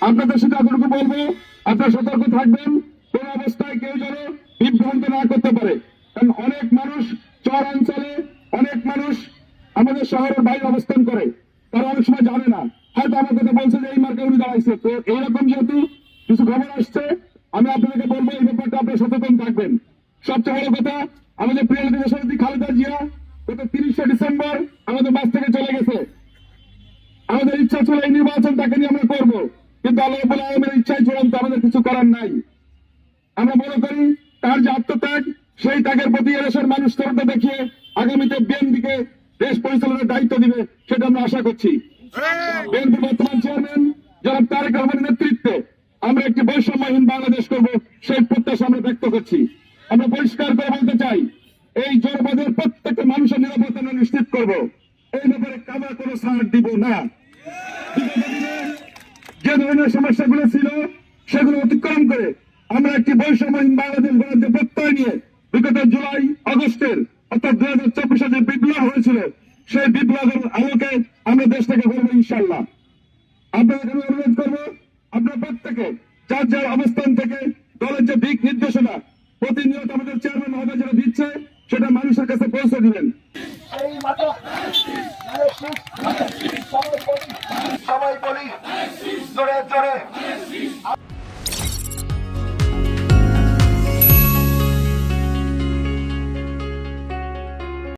আপনাদের সাথে এতটুকু বলবো, আপনারা সতর্ক থাকবেন, কোন অবস্থায় কেউ যেন বিভ্রান্ত না করতে পারে। কারণ অনেক মানুষ চর অঞ্চলে, অনেক মানুষ আমাদের শহরের বাইরে অবস্থান করে, তারা অনেক সময় জানে না, হয়তো আমার কথা বলছে যে এই মার্কে উনি দাঁড়াইছে। তো এইরকম যেহেতু কিছু খবর আসছে, আমি আপনাদেরকে বলবো এই ব্যাপারটা আপনারা সচেতন থাকবেন। সবচেয়ে বড় কথা, আমাদের প্রিয় নেত্রী দেশনেত্রী খালেদা জিয়া গত 30শে ডিসেম্বর আমাদের মাঝ থেকে চলে গেছে। আমাদের ইচ্ছা ছিল এই নির্বাচন তাকে নিয়ে আমরা করবো, কিন্তু আল্লাহ রাব্বুল আলামিনের ইচ্ছায় চূড়ান্ত, আমাদের কিছু করার নাই। আমরা মনে করি তার যে আত্মত্যাগ, সেই ত্যাগের প্রতি এদেশের মানুষ শ্রদ্ধা দেখিয়ে আগামীতে বিএনপিকে দেশ পরিচালনার দায়িত্ব দিবে, সেটা আমরা আশা করছি। বিএনপির বর্তমান চেয়ারম্যান জনাব তারেক রহমানের নেতৃত্বে আমরা একটি বৈষম্যহীন বাংলাদেশ করব, সেই প্রত্যাশা আমরা ব্যক্ত করছি। আমরা পরিষ্কার করে বলতে চাই, এই জনপদের প্রত্যেকটা মানুষের নিরাপত্তা আমরা নিশ্চিত করব, এই ব্যাপারে কাবা কোনো ছাড় দিব না। বিগত দিনে যে ধরনের সমস্যাগুলো ছিল সেগুলো অতিক্রম করে আমরা একটি বৈষম্যহীন বাংলাদেশ গড়ার যে প্রত্যয় নিয়ে বিগত জুলাই আগস্টের অর্থাৎ 2024 যে বিপ্লব হয়েছিল, সেই বিপ্লবের আলোকে আমরা দেশ থেকে করবো ইনশাল্লাহ। আপনাদের আমি অনুরোধ করবো, আপনার প্রত্যেকে যার যার অবস্থান থেকে দলের যে দিক নির্দেশনা প্রতিনিয়ত আমাদের চেয়ারম্যান মহোদয় যেটা দিচ্ছে, সেটা মানুষের কাছে পৌঁছে দিবেন। সবাই বলি জোরে জোরে।